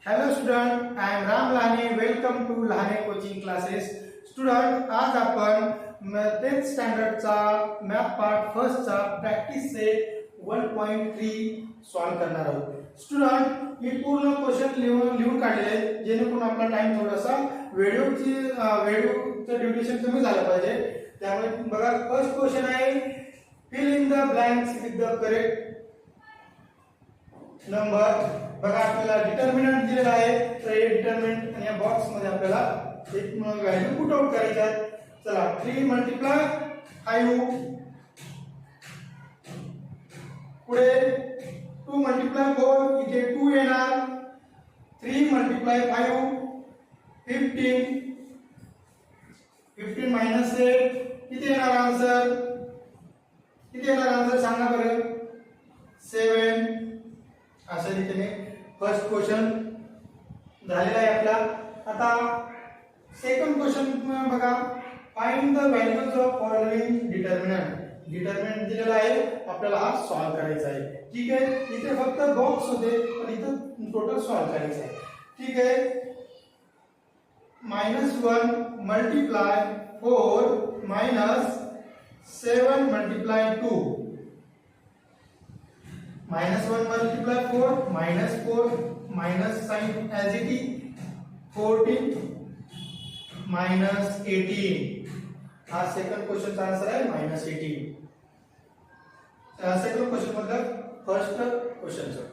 Hello student, I am Ram Lahane. Welcome to Lahane Coaching Classes. Student, आज आपण 10th स्टँडर्डचा math part first चा practice set 1.3 solve करणार आहोत. Student, मी पूर्ण question लिहून काढले जेणेकरून आपला टाइम थोडासा व्हिडिओचं ड्युरेशन कमी झालं पाहिजे. त्यामुळे बघा, फर्स्ट क्वेश्चन आहे fill in the blanks with the correct number. बघा, आपल्याला डिटर्मिनंट दिलेला आहे, तर हे डिटर्मिनंट आणि या बॉक्स मध्ये आपल्याला एक व्हॅल्यू पुट आउट करायची आहे. चला, 3 मल्टिप्लाय 5, पुढे 2 मल्टिप्लाय 4, इथे 2 येणार. 3 मल्टिप्लाय 5 15, 15 मायनस 8, किती येणार आन्सर? किती येणार आन्सर सांगा बरं? 7. अशा रीतीने फर्स्ट क्वेश्चन झालेला आहे आपला. आता सेकंड क्वेश्चन बघा, find the values of following determinant. Determinant दिलेला आहे, आपल्याला हा सॉल्व करायचा आहे. ठीक आहे, इथे फक्त बॉक्स होते पण इथे टोटल सॉल्व करायचं आहे. ठीक आहे, -1 multiply 4 minus 7 multiply 2. -1 multiply 4 minus sign as it is 14 minus 18. हा सेकंड क्वेश्चनचा आन्सर आहे -18. सेकंड क्वेश्चन मतलब फर्स्ट क्वेश्चनचं.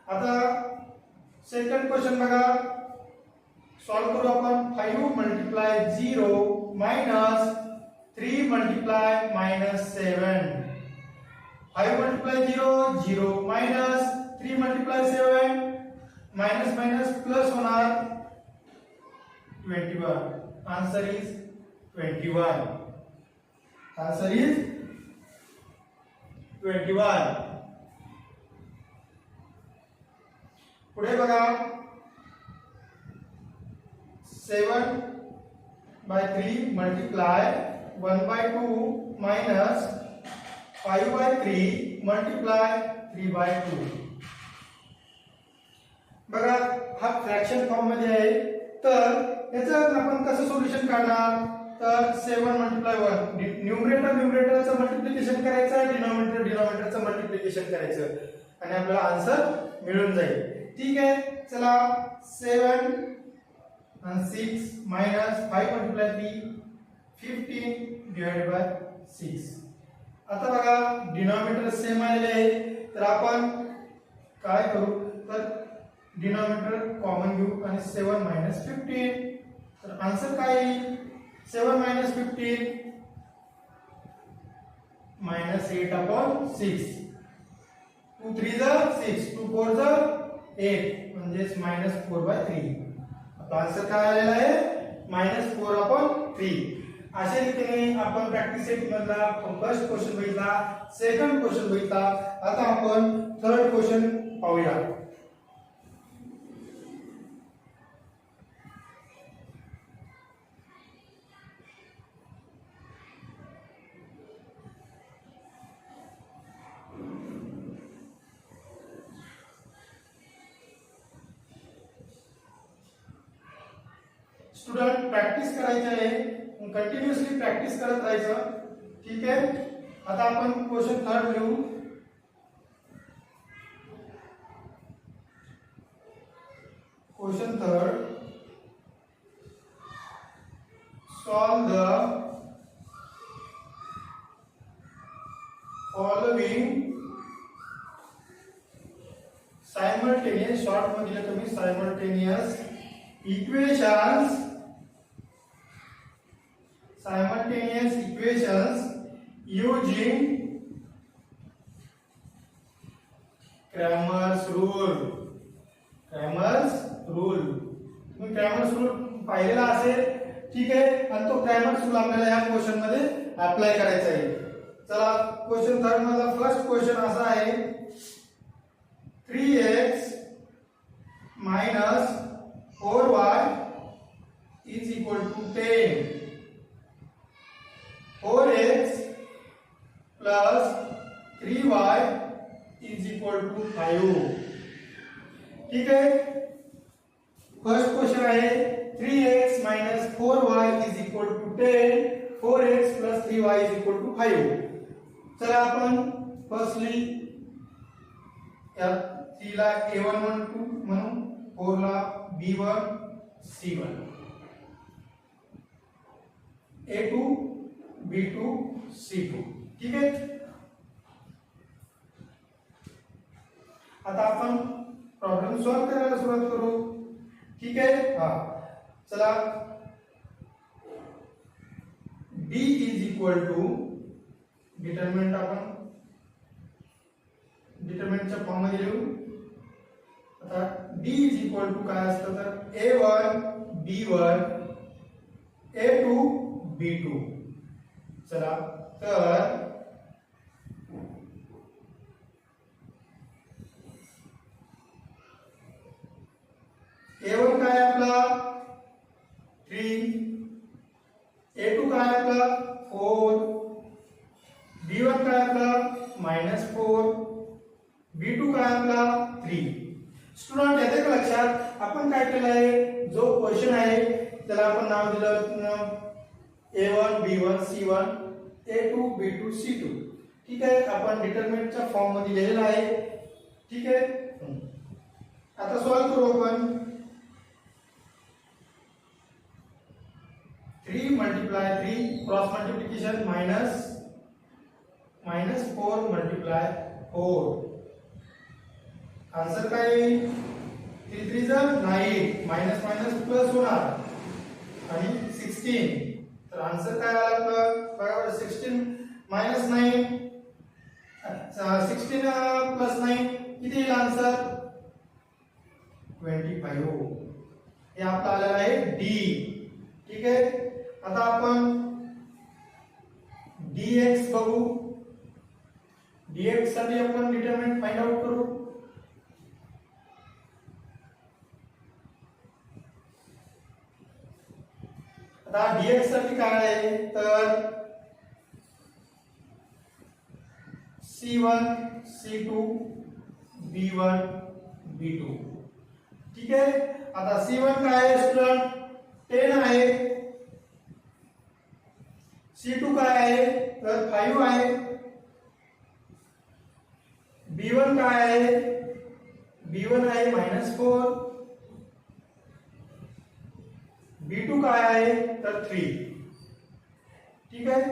आता सेकंड क्वेश्चन बघा, सॉल्व करू आपण. 5 multiply 0 minus 3 multiply -7. 5 multiply 0 0 minus 3 multiply 7 minus plus होणार 21. Answer is 21. Answer is 21. पुढे बघा, 7/3 multiply 1/2 minus 5/3 multiply 3/2. बघा, हा फ्रॅक्शन फॉर्म मध्ये आहे, तर याचं आपण कसं सोल्युशन काढणार? तर 7 मल्टिप्लाय 1, न्यूमरेटरचं मल्टिप्लिकेशन करायचं, डिनॉमिनेटरचं मल्टिप्लिकेशन करायचं आणि आपल्याला आन्सर मिळून जाईल. ठीक आहे, चला. 7 आणि 6 मायनस 5 मल्टिप्लाय 3 15 डिवाइडेड बाय 6. आता बघा, डिनॉमिनेटर सेम आलेले आहे, तर आपण काय करू? तर डिनॉमिनेटर कॉमन घेऊ आणि 7 मायनस 15. तर आन्सर काय येईल? 7 मायनस 15 -8/6. 2 3 6, 2 4 8, म्हणजे -4/3. आपला आन्सर काय आलेला आहे? -4/3. अशा रीतीने आपण प्रॅक्टिस सेट मधला फर्स्ट क्वेश्चन बघितला, सेकंड क्वेश्चन बघितला. आता आपण थर्ड क्वेश्चन पाहूया. स्टुडंट, प्रॅक्टिस करायची आहे, कंटिन्युअसली प्रॅक्टिस करत राहायचं. ठीक आहे, आता आपण क्वेश्चन थर्ड लिहू. Question third, solve the following simultaneous, short मध्ये तुम्ही simultaneous equations using Cramer's rule. तुम्ही क्रॅमर्स रूल पाहिलेला असेल. ठीक आहे, आणि तो क्रॅमर्स रूल आपल्याला या क्वेश्चन मध्ये अप्लाय करायचा आहे. चला, क्वेश्चन थर्ड मधला फर्स्ट क्वेश्चन असा आहे, 3x minus 4y is equal to 10. 4x plus 3y is equal to 5. ठीक है, फर्स्ट क्वेश्चन आहे 3x minus 4y is equal to 10, 4x plus 3y is equal to 5. चला आपण फर्स्टली या 3 ला a1 12 म्हणून 4 ला b1 c1 a2 b2 c2. ठीक आहे. आता आपण प्रॉब्लेम सॉल्व करायला सुरुवात करू. ठीक आहे. हा चला b is equal to determinant आपण डिटरमिनंटच्या फॉर्म मध्ये लिहू. आता b इज इक्वल टू काय असतं तर a1 b1 a2 b2. चला तर a1 काय आपला 3, a2 काय आपला 4, b1 काय आपला -4, b2 काय आपला 3. स्टुडंट येते का लक्षात? आपण काय केलं आहे, जो क्वेश्चन आहे त्याला आपण नाव दिलं a1 b1 c1 a2 b2 c2. ठीक आहे. आपण डिटरमिनंटच्या फॉर्म मध्ये लिहिलेलं आहे. ठीक आहे. आता सॉल्व करू आपण. 3 multiply 3 cross multiplication minus 4 multiply 4. Answer काय येईल? 3 3 जा 9 माइनस माइनस प्लस होणार आणि 16. तर आंसर काय आला बघा 16 माइनस 9 16 प्लस 9 किती येईल आंसर 25. हे आपला आलेला आहे डी. ठीक आहे. आता आपण dx बघू. dx साठी आपण डिटरमिनंट फाइंड आउट करू. आता dx साठी काय आहे तर c1 c2 b1 b2. ठीक आहे. आता c1 काय आहे स्टुडंट 10 आहे, c2 काय आहे तर 5 आहे, b1 काय आहे b1 आहे -4, b2 काय आहे तर 3. ठीक आहे.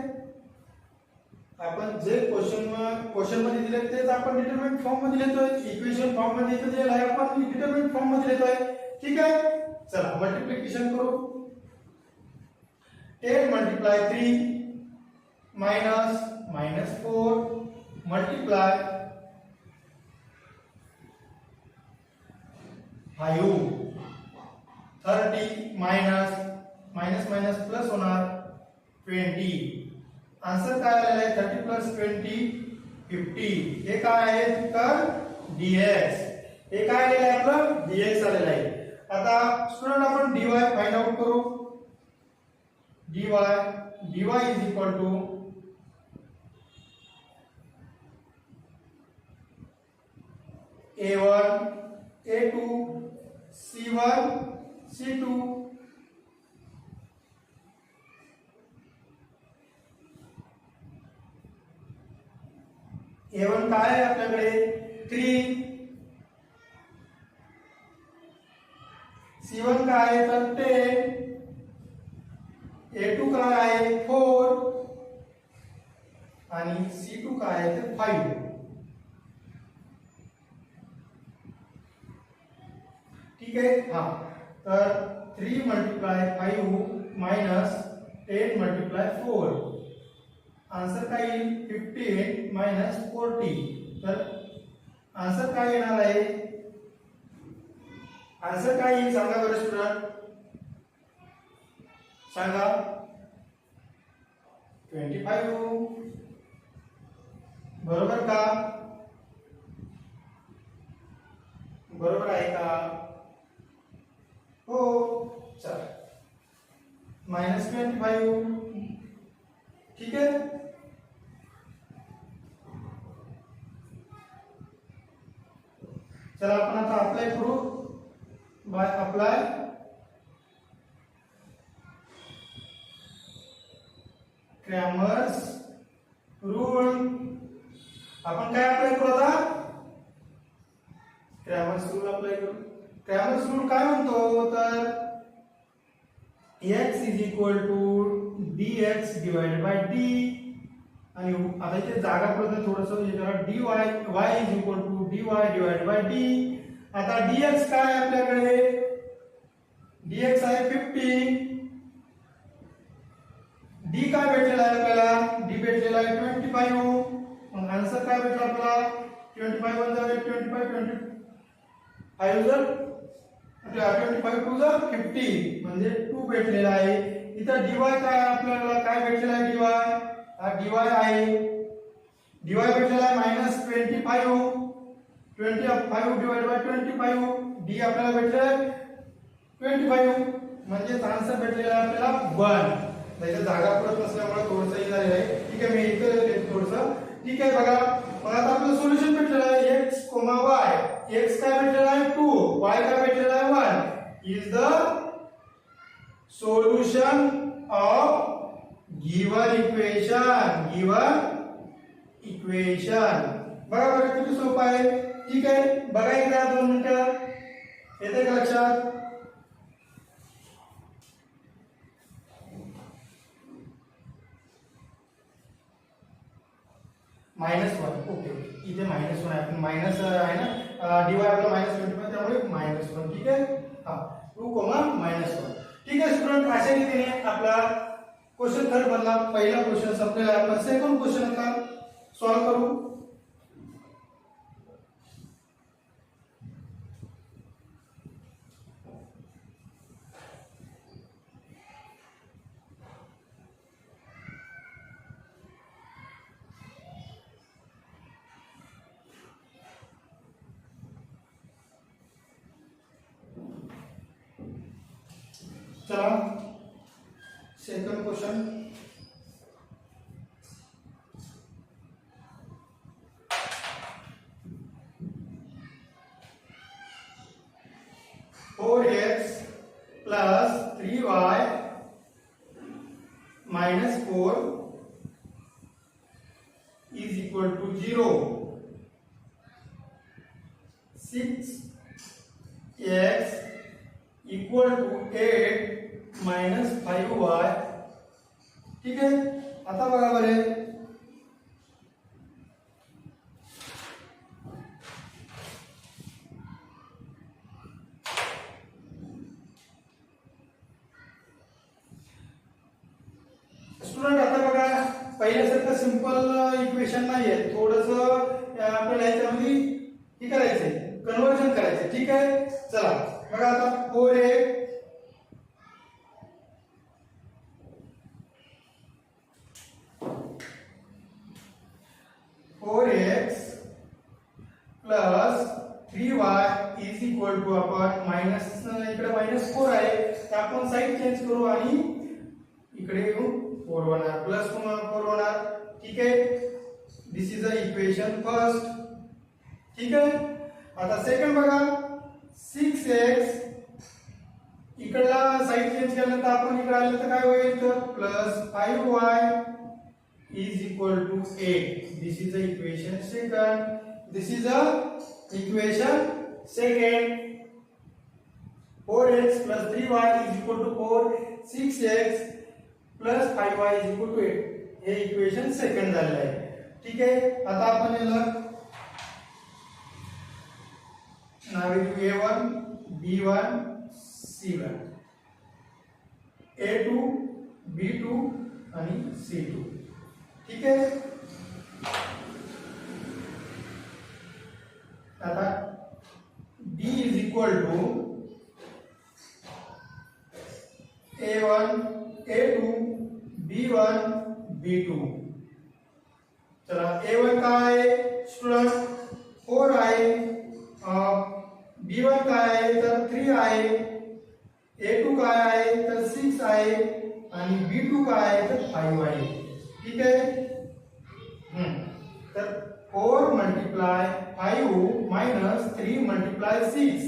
आपण जे क्वेश्चन मध्ये दिले तेच आपण डिटरमिनंट फॉर्म मध्ये लिहितोय. इक्वेशन फॉर्म मध्ये इथे दिलेलं आहे, आपण डिटरमिनंट फॉर्म मध्ये लिहितोय. ठीक आहे. चला मल्टिप्लिकेशन करू. 10 multiply 3 minus 4 multiply 5 30 minus plus होणार 20. आंसर काय आलेला आहे 30 प्लस 20 50. हे काय आहे तर dx. हे काय आलेलं आहे आपलं dx आलेलं आहे. आता स्टुडंट आपण dy फाइंड आउट करू. dy is equal to a1 a2 c1 c2 a1 काय आहे आपल्याकडे 3, c1 काय आहे तर 10, a2 काय आहे 4 आणि c2 काय आहे तर 5. ठीक आहे. हा तर 3 multiply 5 minus 10 multiply 4. आंसर काय येईल 15 minus 40. तर आंसर काय येणार आहे आंसर काय येईल सांगा बरं स्टुडंट सांगा 25. बरोबर का? बरोबर आहे का? हो. चला -25. ठीक आहे. चला आपण आता अप्लाय करू. By apply Cramer's rule. आपण काय अप्लाय करू आता? क्रॅमर्स रूल अप्लाय करू. क्रॅमर्स रूल काय म्हणतो तर x is equal to dx divided by d. आणि आता इथे जागा पडते थोडंसं हे करा. dy y is equal to dy divided by d. आता dx काय आहे आपल्याकडे? dx आहे 50. d काय भेटलेला आहे आपल्याला? d भेटलेला आहे 25. मग आन्सर काय भेटला आपल्याला? 25 वन जा 25 25 जर 25 टू जर 50 म्हणजे 2 भेटलेला आहे. इथं dy काय आपल्याला काय भेटलेला आहे? dy हा dy आहे. dy भेटलेला आहे -25. 25 डिवाइड बाय 25 d आपल्याला भेटलेला आहे 25 म्हणजे आन्सर भेटलेला आहे आपल्याला 1. त्याच्या जागा पडत नसल्यामुळे थोडंसं हे झालेलं आहे. ठीक आहे, मी इथे लिहितो थोडंसं. ठीक आहे बघा. मग आता आपलं सोल्युशन भेटलेलं आहे x, y. x काय भेटलेला आहे 2, y काय भेटलेला आहे 1. Is the solution of given equation. बघा बरं किती सोपं आहे. ठीक आहे, बघा एकदा 2 मिनिटं. येते का लक्षात? -1. ओके, इथे -1 आहे. आपण मायनस आहे ना, dy आपला -25 त्यामुळे -1. ठीक आहे. हा 2, -1. ठीक आहे स्टुडंट, अशा रीतीने आपला क्वेश्चन थर्ड बनला. पहिला क्वेश्चन संपलेला आहे. आपण सेकंड क्वेश्चन आता सॉल्व करू. चला second question. Four x plus 3y -4 is equal to 0. 6x equal to 8 -5y. ठीक आहे. आता बघा बरे, स्टुडंट आता बघा पहिल्यासारखं सिंपल इक्वेशन नाहीये. थोडंसं आपल्याला याच्यामध्ये हे करायचंय, कन्वर्जन करायचंय. ठीक आहे. चला बघा आता 4x plus 3y is equal to आपण मायनस, इकडे -4 आहे तर आपण साइड चेंज करू आणि इकडे येऊन 4 होणार, प्लस 4 होणार. ठीक आहे. दिस इज द इक्वेशन फर्स्ट. ठीक आहे. आता सेकंड बघा 6x इकडला साइड चेंज केल्यानंतर आपण इकडे आले तर काय होईल तर plus 5y is equal to 8. This is the equation second. This is the equation second. 4x plus 3y is equal to 4. 6x plus 5y is equal to 8. हे इक्वेशन सेकंड झालेलं आहे. ठीक आहे. आता आपण याला नाव देऊ A1, B1, C1, A2, B2 आणि C2. ठीक आहे. आता D is equal to A1, A2, B1, B2. चला A1 काय आहे स्टुडंट 4 आहे, B1 काय आहे तर 3 आहे, A2 काय आहे तर 6 आहे आणि B2 काय आहे तर 5 आहे. ठीक आहे. तर 4 multiply 5 minus 3 multiply 6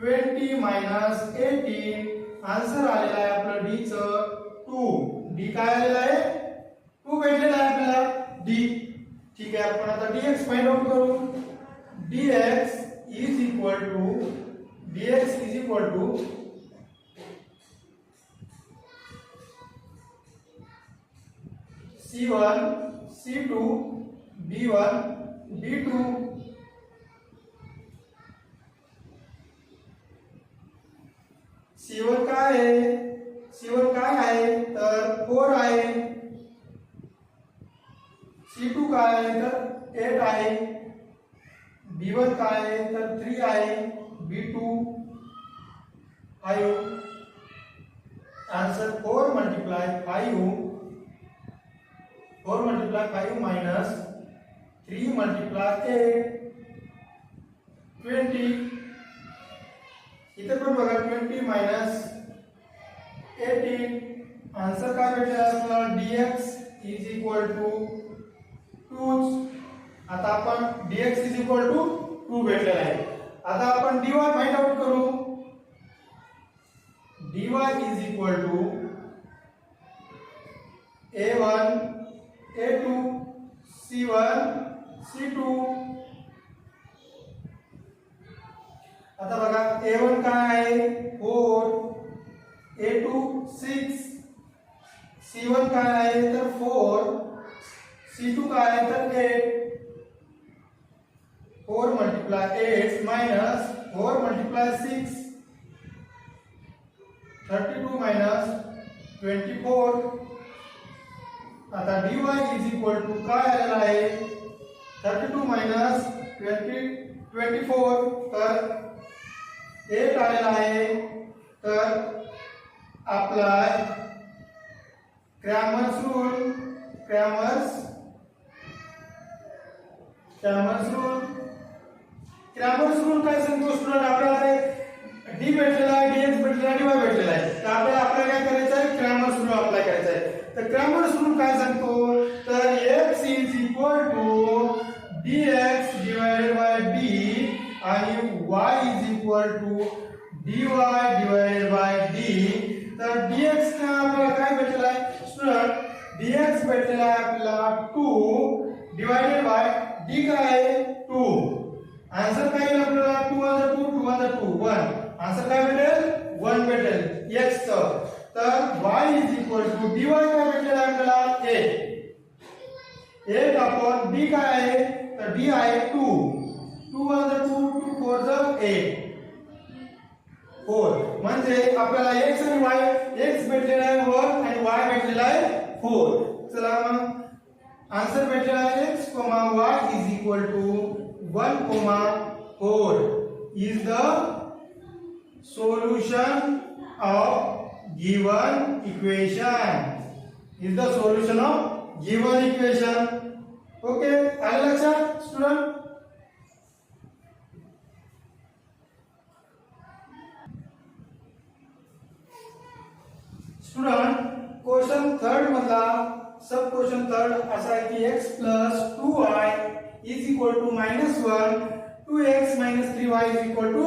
20 minus 18. Answer आलेला आहे आपलं D चं 2. D काय आलेला आहे 2 भेटलेला आहे आपल्याला d. ठीक आहे, आपण आता dx फाइंड आउट करू. dx is equal to c1 c2 b1 b2 c1 काय आहे तर 4 आहे. c2 काय आहे तर 8 आहे. b1 काय आहे तर 3 आहे. b2 5. Answer 4 multiply 5 minus 3 multiply 8 20. इथे पण बघा 20 माइनस 18. आंसर काय भेटला आपल्याला dx इज इक्वल टू 2. आता आपण dx इज इक्वल टू 2 भेटलेला आहे. आता आपण dy फाइंड आउट करू. dy is equal to a1 a2 c1 c2. आता बघा a1 काय आहे 4 a2 6 c1 काय आहे तर 4 c2 काय आहे तर 8. 4 मल्टीप्लाय 8 माइनस 4 मल्टीप्लाय 6 32 माइनस 24. आता dy इज इक्वल टू काय आलेला आहे 32 माइनस 24 तर 8 आलेला आहे. तर अप्लाय क्रॅमर्स रूल काय सांगतो स्टुडंट. आपल्याला डी भेटलेला आहे dx भेटलेला आहे dy भेटलेला आहे. तर आपल्याला काय करायचं आहे क्रॅमर्स रूल अप्लाय करायचा आहे. तर क्रॅमर्स रूल काय सांगतो तर x is equal to dx divided by d आणि y is equal to dy divided by d. तर dx का आपल्याला काय भेटलेला आहे स्टुडंट dx भेटलेला आहे आपल्याला 2 डिवाइडेड बाय d काय आहे 2. आन्सर काय येईल आपल्याला 2 1. आन्सर काय भेटेल 1 भेटेल x चं. तर y is equal to dy काय भेटलेला आहे आपल्याला 8 अपॉन d काय आहे तर d आहे 2 1 2 4 8 4. म्हणजे आपल्याला x आणि y x भेटलेला आहे 1 आणि y भेटलेला आहे 4. चला मग आन्सर भेटलेला आहे x, y is equal to 1, 4 is the solution of given equation. Okay, आलं लक्षात स्टुडंट. क्वेश्चन थर्ड मधला सब क्वेश्चन थर्ड असा आहे की x plus 2y is equal to -1 2x minus 3y is equal to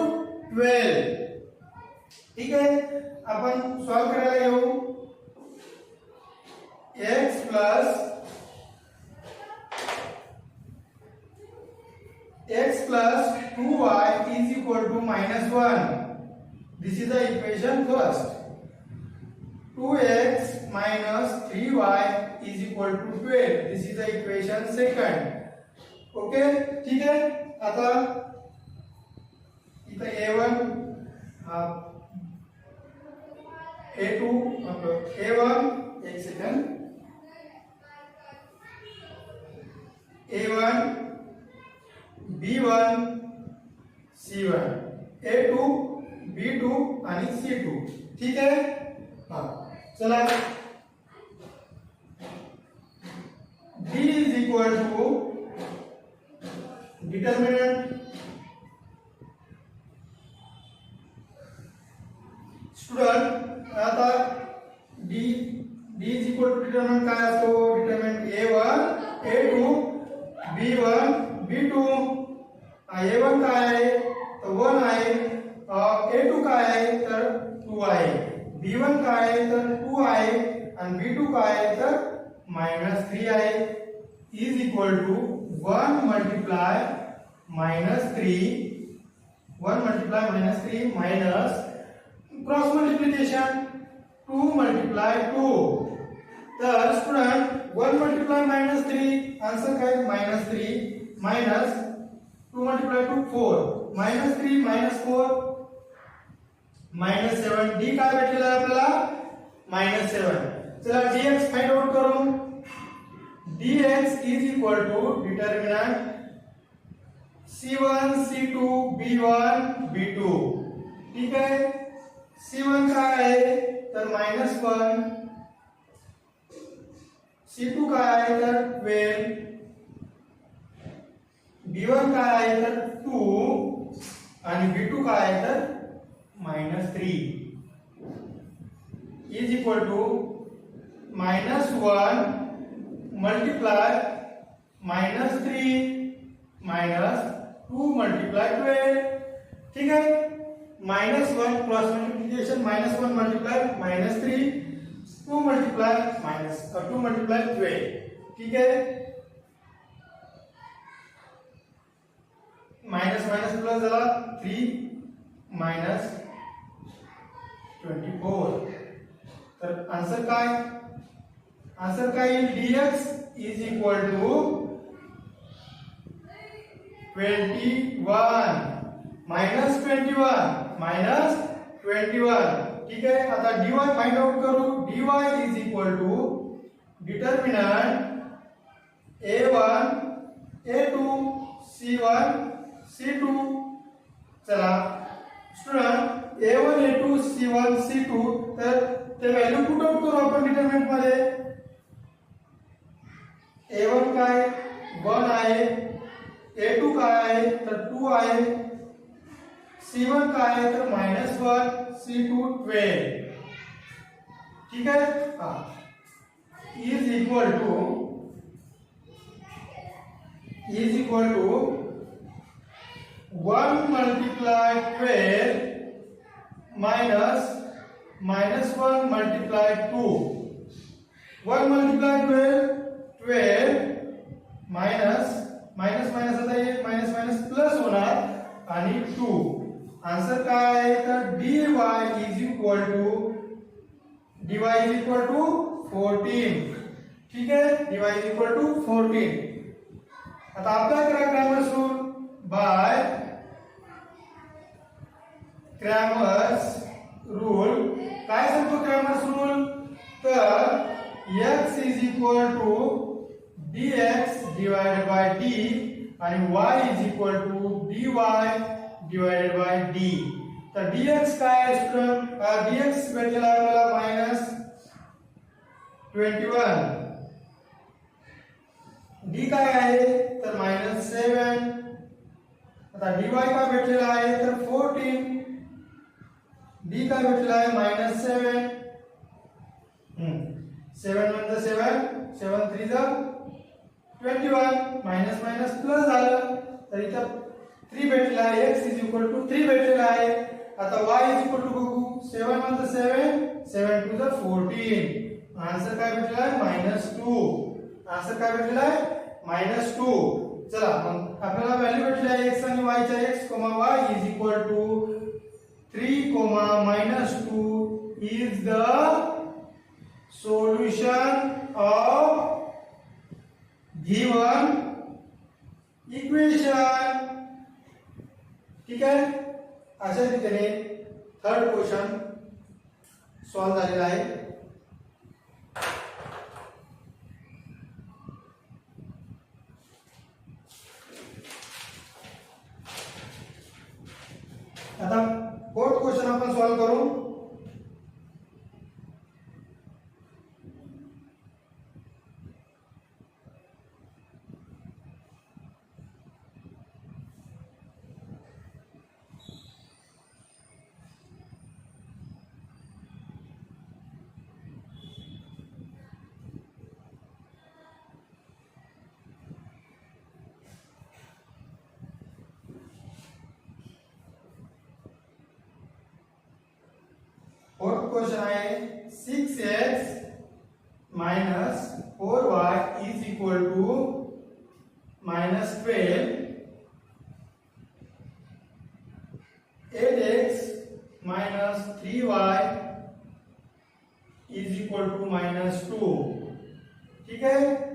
12. ठीक आहे, आपण सॉल्व करायला येऊ. x plus 2y is equal to -1. This is the equation first. 2x minus 3y is equal to 12. This is the equation second. Okay, ठीक आहे. आता इथे a1 a2 a1 एक second a1 b1 c1 a2 b2 आणि c2. ठीक आहे. हा चला d is equal to determinant. Student आता d is equal to determinant काय असतो determinant a1 a2 b1 b2. a1 काय आहे तर 1 आहे, a2 काय आहे तर 2 आहे, b1 काय आहे तर 2 आहे आणि b2 काय आहे तर मायनस 3 आहे is equal to 1 multiply minus 3 1 multiply minus 3 minus cross multiplication 2 multiply 2. तर स्टुडंट 1 मल्टिप्लाय मायनस 3 आन्सर काय minus 3 minus 2 multiply 2 4 minus 3 minus 4 minus 7. D काय भेटलेला आहे आपल्याला मायनस 7. चला dx फाइंड आउट करू. dx is equal to determinant c1 c2 b1 b2. ठीक आहे. c1 काय आहे तर -1, c2 काय आहे तर 12, b1 काय आहे तर 2 आणि b2 काय आहे तर -3 is equal to -1 multiply -3 minus 2 multiply 12. ठीक आहे. -1 cross multiplication -1 multiply -3 2 multiply 2 multiply 12. ठीक आहे. मायनस मायनस प्लस झाला 3 मायनस 24. तर आन्सर काय येईल dx is equal to 21 minus 21. ठीक आहे. आता dy फाइंड आउट करू. dy is equal to determinant a1 a2 c1 c2. चला student a1 a2 c1 c2 तर ते व्हॅल्यू पुट आउट करू आपण डिटर्मिनंट मध्ये. a1 काय 1 आहे, a2 काय आहे तर 2 आहे, c1 काय आहे तर -1, c2 12. ठीक आहे. Is equal to 1 multiply 12 minus -1 multiply 2. 1 multiply 12 minus minus आता हे मायनस मायनस प्लस होणार आणि 2. आन्सर काय आहे तर dy इज इक्वल टू 14. ठीक आहे. dy is equal to 14. आता अप्लाय करा Cramer's rule. By Cramer's rule काय सांगतो क्रॅमर्स रूल तर x is equal to dx divided by d आणि y is equal to dy divided by d. तर dx काय आहे स्टुडंट dx भेटलेला आपल्याला -21. d काय आहे तर -7. आता dy काय भेटलेला आहे तर 14. d काय भेटलेला आहे -7. 7 1 7 7 3 21 मायनस मायनस प्लस झालं तर इथं 3 भेटला आहे. x इज इक्वल टू 3 भेटलेला आहे. आता y इज इक्वल टू बघू 7 1 7 7 2 14. आन्सर काय भेटला आहे -2. आन्सर काय भेटलेला आहे -2. चला मग आपल्याला व्हॅल्यू भेटली आहे x आणि y च्या x, y is equal to 3, -2 is the solution of given equation. ठीक आहे. अशा रीतीने थर्ड क्वेश्चन सॉल्व झालेला आहे. आता फोर्थ क्वेश्चन आपण सॉल्व करू. फोर्थ क्वेश्चन आहे 6x - 4 3y is equal to -2. ठीक है.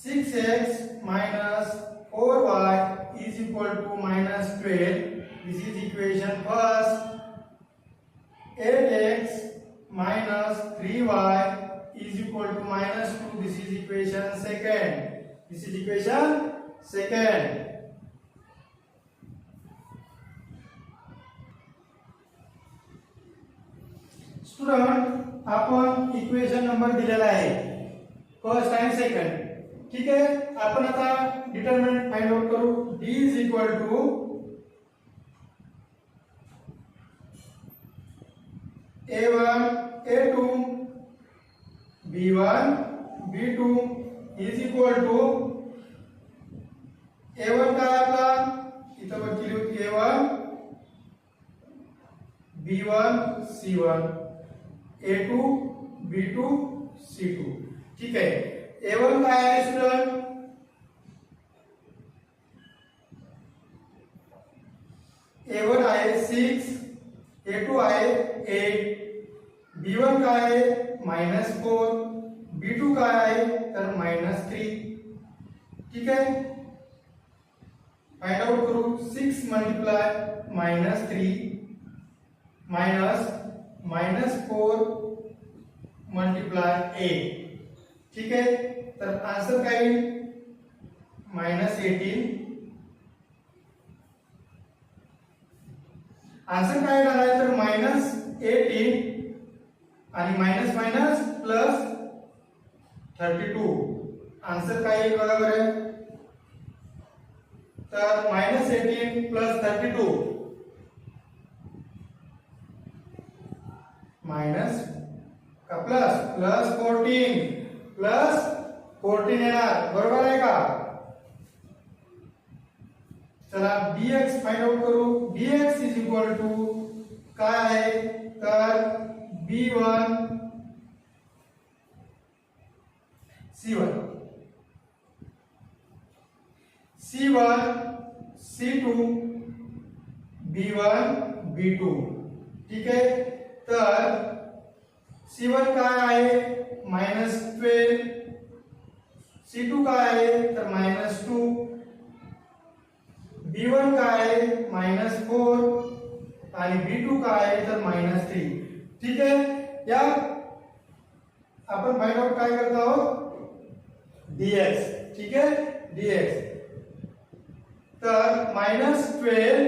Six x minus 4y is equal to -12. This is equation first. 8x minus 3y is equal to -2. This is equation second. This is equation second. Student आपण equation number दिलेला आहे first आणि second. ठीक आहे. आपण आता डिटर्मिनंट फाइंड आउट करू. d is equal to a1 a2 b1 b2 is equal to a1 काय आपला इथं बघितली होती a1 b1 c1 a2 b2 c2. ठीक आहे. a1 काय आहे स्टुडंट a1 आहे 6 a2 आहे 8 b1 काय आहे -4 b2 काय आहे तर -3. ठीक आहे. फाइंड आउट करू. 6 मल्टिप्लाय -3 माइनस -4 मल्टिप्लाय 8. ठीक आहे. तर आन्सर काय येईल -18. आन्सर काय येणार आहे तर -18 आणि माइनस माइनस प्लस 32. आन्सर काय येईल बघा बरं. तर -18 प्लस 32 माइनस का प्लस प्लस 14 येणार. बरोबर आहे का. चला dx फाइंड आउट करू. dx इज इक्वल टू काय आहे तर b1 c1 c2 b1 b2. ठीक आहे. तर c1 काय आहे -12 c2 काय आहे तर -2 b1 काय आहे -4 आणि b2 काय आहे तर -3. ठीक आहे. या आपण फाइंड आउट काय करत आहोत dx. ठीक आहे. dx तर -12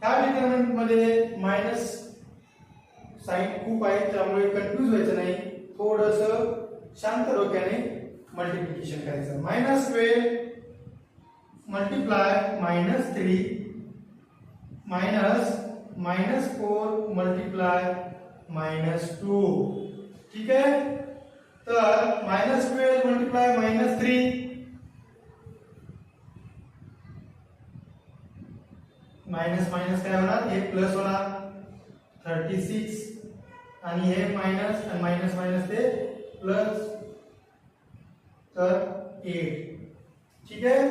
ह्या डिटर्मिनंट मध्ये माइनस साइन खूप आहे त्यामुळे कन्फ्यूज व्हायचं नाही. थोडस शांत डोक्याने मल्टिप्लिकेशन करायचं. -12 मल्टिप्लाय -3 -4 मल्टिप्लाय -2. ठीक आहे. तर -12 मल्टिप्लाय -3 माइनस माइनस काय होणार हे प्लस होणार 36 आणि हे माइनस आणि माइनस माइनस ते प्लस तर 8. ठीक आहे.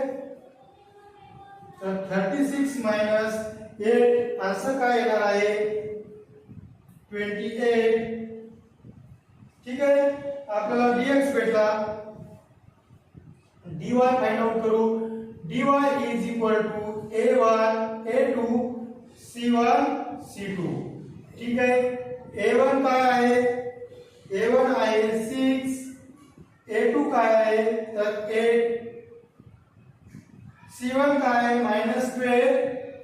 तर 36 माइनस 8 आन्सर काय येणार आहे 28. ठीक आहे. आपल्याला dx भेटला. dy फाइंड आउट करू. dy is equal to a1 a2 c1 c2. ठीक आहे. a1 काय आहे a1 आहे 6 a2 काय आहे तर 8 c1 काय आहे -12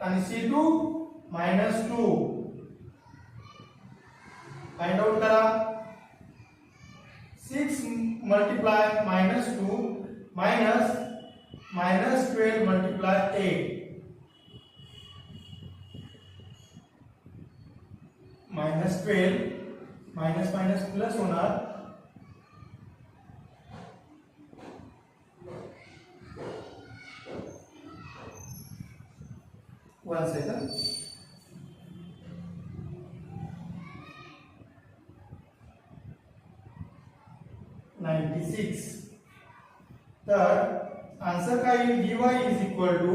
आणि c2 -2. फाइंड आउट करा. 6 multiply -2 -12 multiply 8 -12 minus minus plus होणार 1 सेकंड. 96. तर आन्सर काय येईल? dy is equal to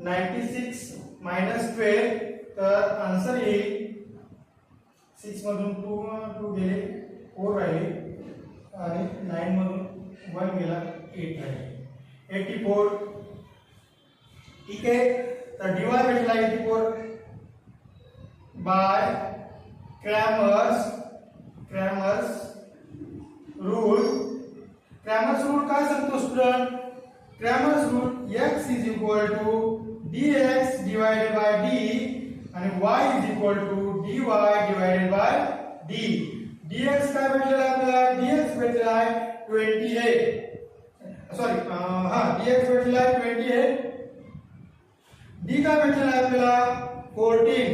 96 minus 12. तर आन्सर येईल 6 मधून 2 गेले 4 राहिले आणि 9 मधून 1 गेला 8 राहिले 84. ठीक आहे. तर dy भेटला 84 by Cramer's rule. Cramer's rule काय सांगतो student? Cramer's rule x is equal to dx divided by d आणि y is equal to dy divided by d. dx काय भेटलेला आहे आपल्याला? dx भेटलेला आहे 28. सॉरी dx भेटलेला आहे 28. d काय भेटलेला आहे आपल्याला? 14.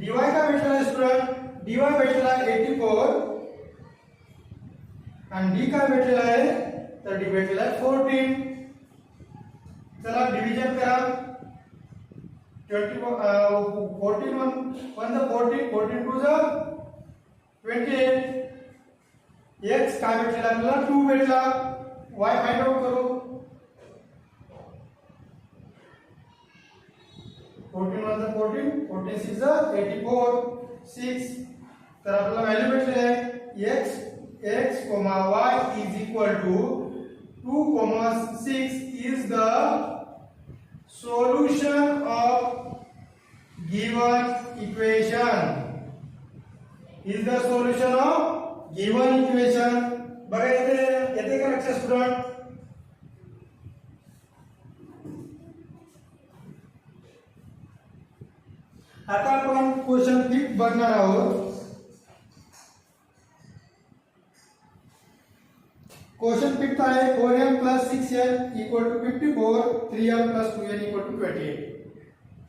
dy काय भेटलेला आहे स्टुडंट? dy भेटलेला आहे 84 आणि d काय भेटलेला आहे? तर d भेटलेला आहे 14. चला डिवीजन करा. 14 1 14 14 2 28. x काय भेटलेला आपल्याला? 2 भेटला. y फाइंड आउट करू. 14 1 14 14 6 84 6. तर आपल्याला व्हॅल्यू भेटलेली आहे x y is equal to 2 6 is the solution of given equation. Is the solution of given equation. बघा येते का लक्षात स्टुडंट? आता आपण क्वेश्चन 5 बघणार आहोत. क्वेश्चन 5 आहे 4m plus 6n equal to 54, 3m plus 2n equal to 28.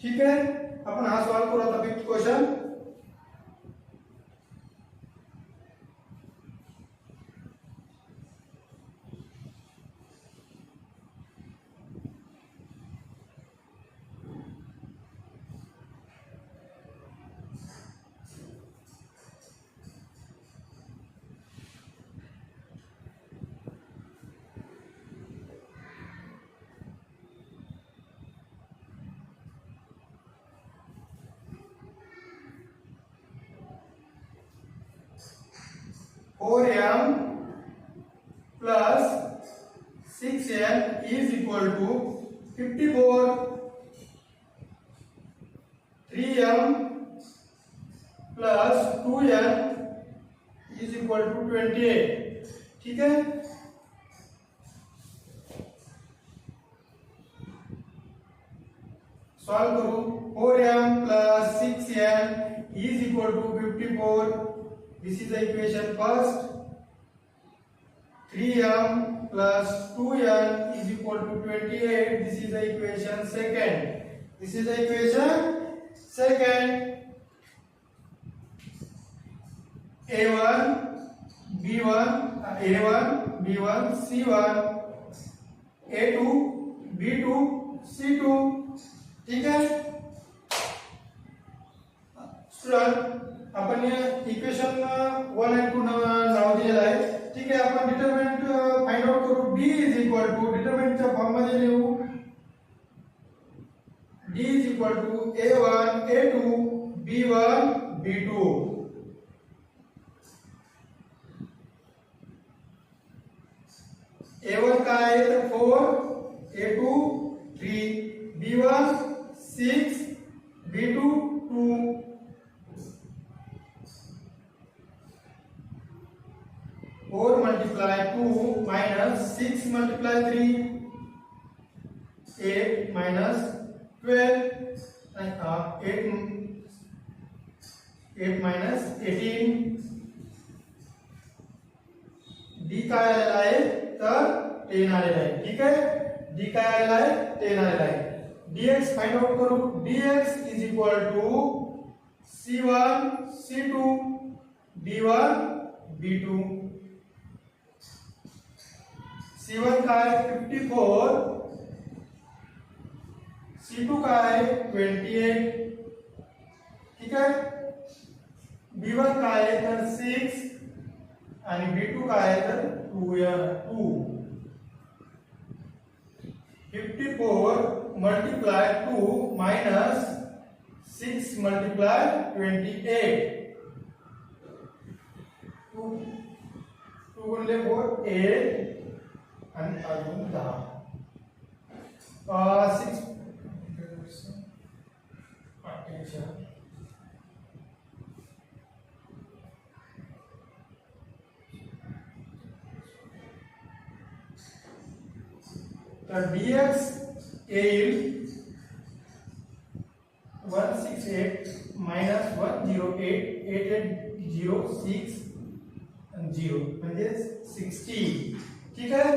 ठीक आहे. आपण हा सॉल्व करू आता 5th question. m plus 6n is equal to 54. 3m plus 2n is equal to 28. ठीक है. सॉल्व करू. 4m plus 6n is equal to 54. This is the equation first. 3m plus 2n is equal to 28. This is the equation second. This is the equation second. A1, B1, A1, B1, C1, A2, B2, C2. ठीक है student. आपण equation 1 आणि 2 नाव दिलेलं आहे. ठीक आहे. आपण determinant find out करू. d इज इक्वल टू डिटरमिनंटच्या फॉर्म मध्ये लिहू. d is equal to a1 a2 b1 b2. a1 काय आहे तर 4, a2 3, b1 6, b2 2. 4 multiply 2 minus 6 multiply 3, 8 minus 12 and 8 minus 18. d काय आलेला आहे तर 10 आलेला आहे. ठीक आहे. d काय आलेला आहे 10 आलेला आहे. dx फाइंड आउट करू. dx is equal to c1 c2 b1 b2. c1 काय 54, c2 काय 28. ठीक आहे. B1 काय आहे तर 6 आणि B2 काय आहे तर 2. 54 multiply 2 minus 6 multiply 28. 2 गुणिले 4 8 आणि अजून 10. 6 तर dx येईल 168 minus 108 8806 आणि 0 म्हणजे 60. ठीक आहे.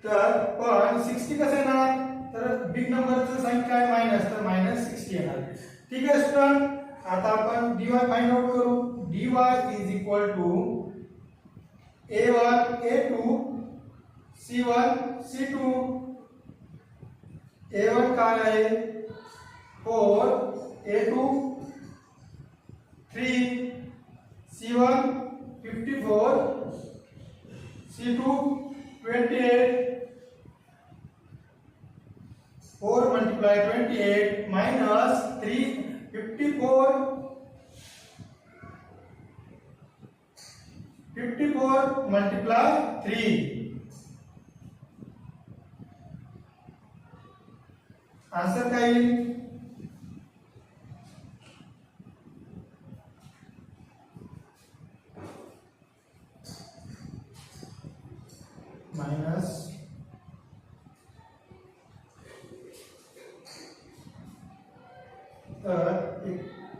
तर पण 60 कसं येणार तर बिग नंबरचं साइन काय मायनस तर -60 येणार. ठीक आहे स्टुडंट. आता आपण dy फाइंड आउट करू. dy is equal to a1 a2 c1 c2. a1 काय आहे 4 a2 3 c1 54 c2 28. 4 multiply 28 minus 3 54 multiply 3. Answer काय येईल माइनस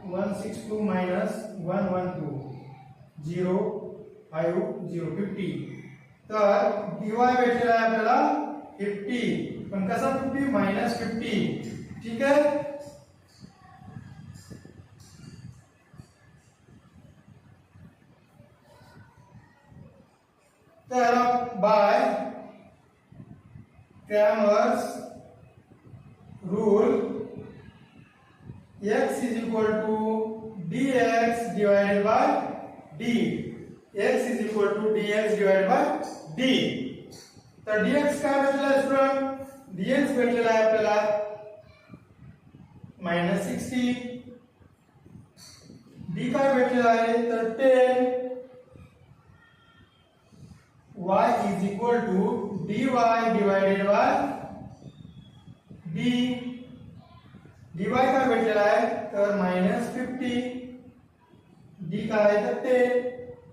162 minus 112 0 5 0 50. तर dy भेटलेला आहे आपल्याला 50. पण कसा 50 -50. ठीक आहे. तर by Cramer's rule x is equal to dx divided by d. x is equal to dx divided by d. तर dx काय भेटला स्टुडंट dx भेटलेला आहे आपल्याला -60. d काय भेटलेला आहे तर 10. y is equal to dy divided by d. dy काय भेटलेला आहे तर -50. d काय आहे तर 10.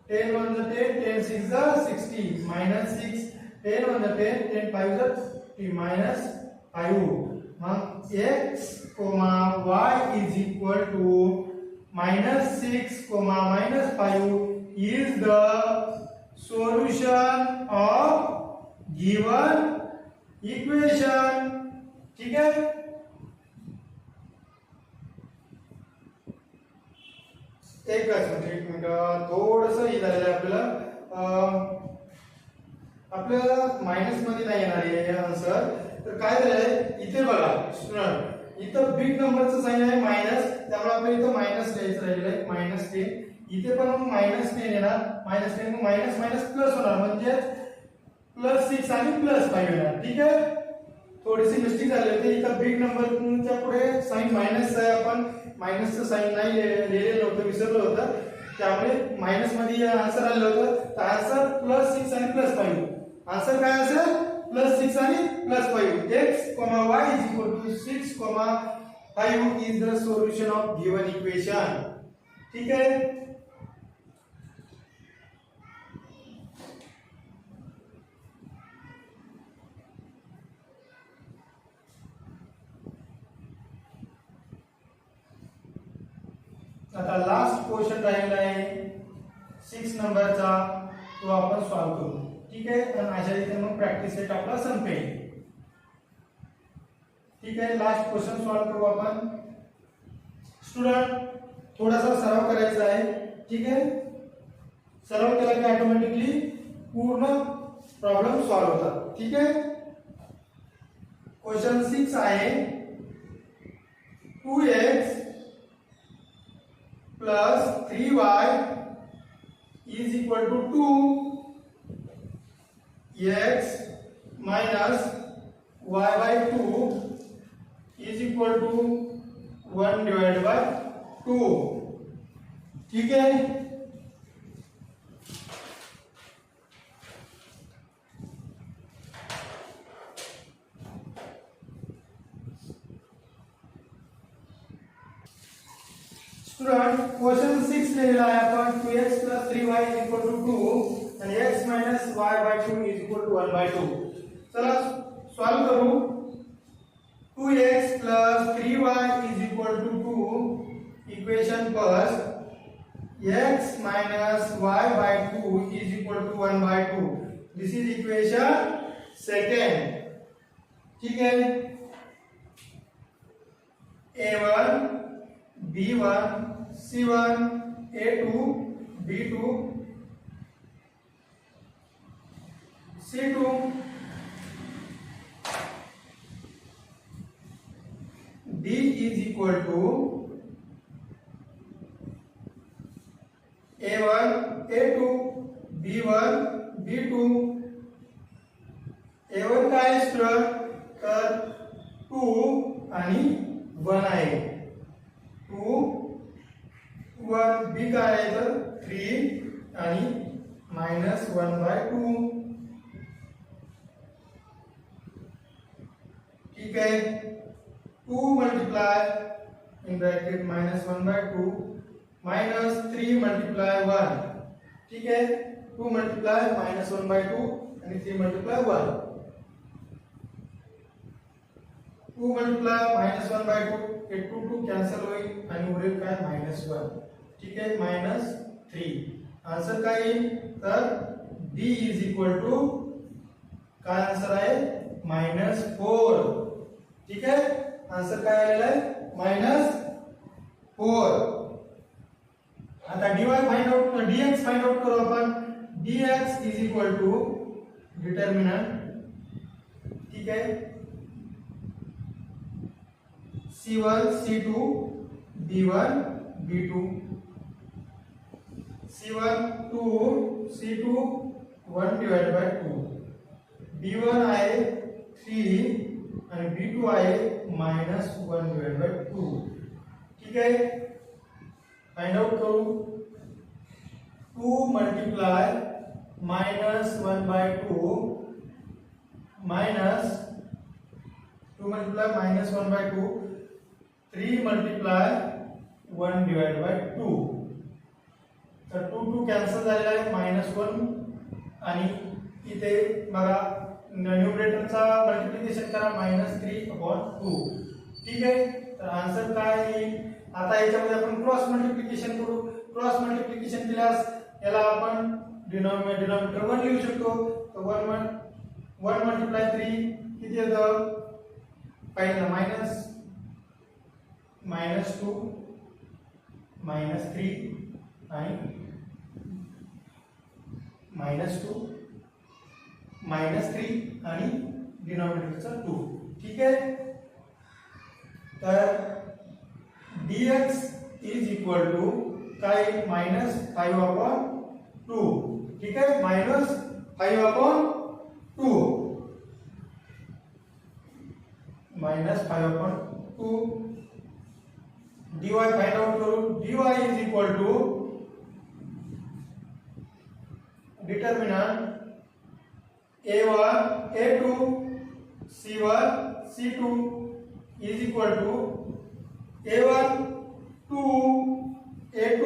10 1 10 10 6 60 -6 10 1 10 10 5 -5. मग x, y is equal to -6, -5 is the solution of given equation. ठीक है. एक मिनिट थोडस हे झालेलं आहे आपल्याला मायनस मध्ये नाही येणार आहे आन्सर. तर काय झालंय इथे बघा स्टुडंट इथं बिग नंबरचं साइन आहे मायनस त्यामुळे आपल्याला इथं मायनस लिहायचं राहिलेलं आहे -10. इथे पण -10 येणार -10 मग मायनस मायनस प्लस होणार म्हणजे +6 आणि +5 येणार. ठीक आहे. थोडीशी मिस्टेक झाली होती इथं बिग नंबरच्या पुढे साइन मायनस आहे आपण मायनसचं साइन नाही लिहिलेलं होतं विसरलो होतं त्यामुळे मायनस मध्ये आन्सर आलं होतं. तर आन्सर +6 आणि +5. आन्सर काय असेल +6 आणि +5. x, y is equal to 6, 5 is the solution of given equation. ठीक आहे. आता लास्ट क्वेश्चन राहिला आहे 6 नंबरचा तो आपण सॉल्व करू. ठीक आहे. आणि अशा रीतीने मग प्रॅक्टिस सेट आपला संपेल. ठीक आहे. लास्ट क्वेश्चन सॉल्व करू आपण. स्टुडंट थोडासा सराव करायचा आहे. ठीक आहे. सराव केला की ऑटोमॅटिकली पूर्ण प्रॉब्लेम सॉल्व होतात. ठीक आहे. क्वेश्चन 6 आहे 2x plus 3y is equal to 2 x minus y by 2 is equal to 1 divided by 2. ठीक है। स्टूडेंट क्वेश्चन 6 लिहिला आहे आपण 2x plus 3y is equal to 2 आणि x minus y by 2 is equal to 1 by 2. चला solve करू। 2x plus 3y is equal to 2 equation first x minus y by 2 is equal to 1 by 2. This is equation second. ठीक है। a1 b1 c1 a2 b2 c2 d is equal to a1 a2 b1 b2 a1 काय आहे student तर 2 आणि 1 आहे 2 1 b काय आहे तर 3 आणि मायनस 1 by 2. ठीक है। 2 multiply in bracket minus 1 by 2 minus 3 multiply 1. ठीक है। 2 मल्टीप्लाई माइनस 1 by 2 आणि 3 मल्टीप्लाई 1. 2 मल्टीप्लाई माइनस 1 by 2 हे 2 कॅन्सल होईल आणि उरेल काय माइनस 1. ठीक है माइनस 3. आंसर काय येईल तर d इज इक्वल टू काय आंसर आहे माइनस 4. ठीक है आंसर काय आलेला आहे माइनस 4. आता dy find out dx find out करू आपण. dx is equal to determinant. ठीक है c1 c2 b1 b2 c1 2 c2 1 divided by 2 b1 आहे 3 आणि b2 आहे माइनस 1 divided by 2. ठीक है फाइंड आउट करू. 2 multiply minus 1 by 2 minus 2 multiply minus 1 by 2 3 multiply 1 divided by 2. तर 2 कॅन्सल झालेला आहे माइनस 1 आणि इथे बघा न्यूमरेटरचा मल्टिप्लिकेशन करा माइनस 3/2. ठीक आहे तर आन्सर काय येईल. आता याच्यामध्ये आपण क्रॉस मल्टिप्लिकेशन करू. क्रॉस मल्टिप्लिकेशन केल्यास याला आपण डिनॉमिनेटर 1 लिहू शकतो. तर 1 मल्टीप्लाई 3 किती येतं पहिला माइनस 2 माइनस 3 आणि माइनस 2 माइनस 3 आणि डिनॉमिनेटरचा 2. ठीक आहे तर dx इज इक्वल टू काय माइनस 5/2. ठीक आहे minus 5/2 minus 5/2. dy find out करू. dy is equal to determinant a1 a2 c1 c2 is equal to a1 2 a2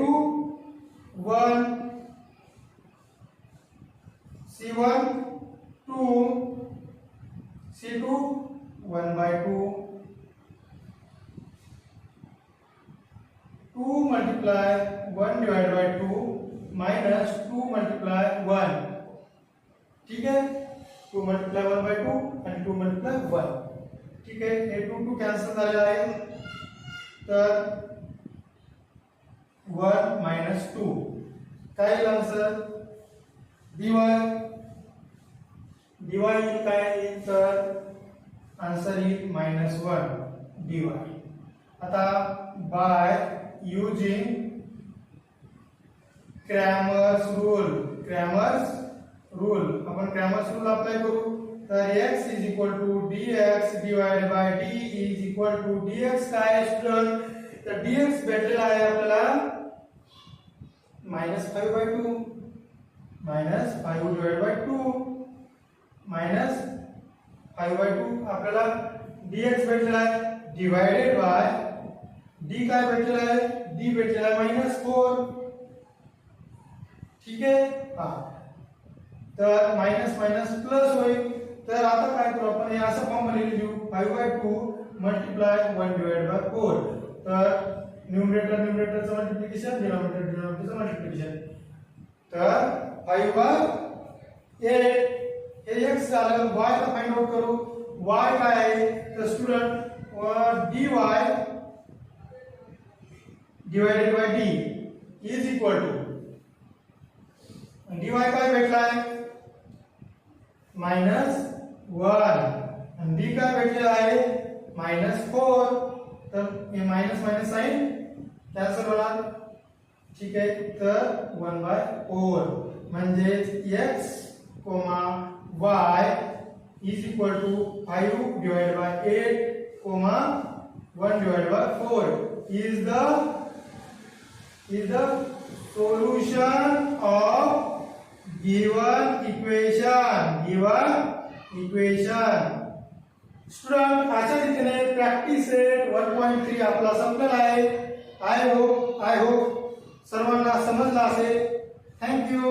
1 c1 2 c2 1 by 2. 2 multiply 1 divided by 2 minus 2 multiply 1. ठीक है 2 multiply 1 by 2 and 2 multiply 1. ठीक है हे 2 cancel झालेला आहे तर 1 minus 2 काय येईल आन्सर dy काय येईल तर आन्सर इज -1 dy. आता बाय युजिंग क्रॅमर्स रूल आपण क्रॅमर्स रूल अप्लाय करू. तर x is equal to dx divide by d is equal to dx काय स्टुडंट. तर dx भेटलेला आहे आपल्याला -5/2 -5 डिवाइड बाय 2 -5/2 आपल्याला dx भेटलेला आहे डिवाइडेड बाय d काय भेटलेला आहे d भेटलेला आहे -4. ठीक आहे. हा तर मायनस मायनस प्लस होईल. तर आता काय करू आपण हे असं फॉर्म मध्ये लिहू 5/2 मल्टिप्लाय 1 डिवाइड बाय 4. तर न्यूमरेटरचं मल्टिप्लिकेशन डिनॉमिनेटरचं मल्टिप्लिकेशन. तर 5/8 हे x झालं. y ला फाइंड आउट करू. y काय आहे तर student dy divided by d is equal to dy काय भेटलाय -1 आणि d काय भेटलेला आहे -4. तर हे मायनस मायनस साइन कॅन्सल होणार. ठीक आहे. तर 1/4 म्हणजे x, y is equal to 5 divided by 8, 1 divided by 4 is the solution of given equation. Student अशा रीतीने प्रॅक्टिस सेट 1.3 आपला संपलेला आहे. आय होप सर्वांना समजला असेल. थँक्यू.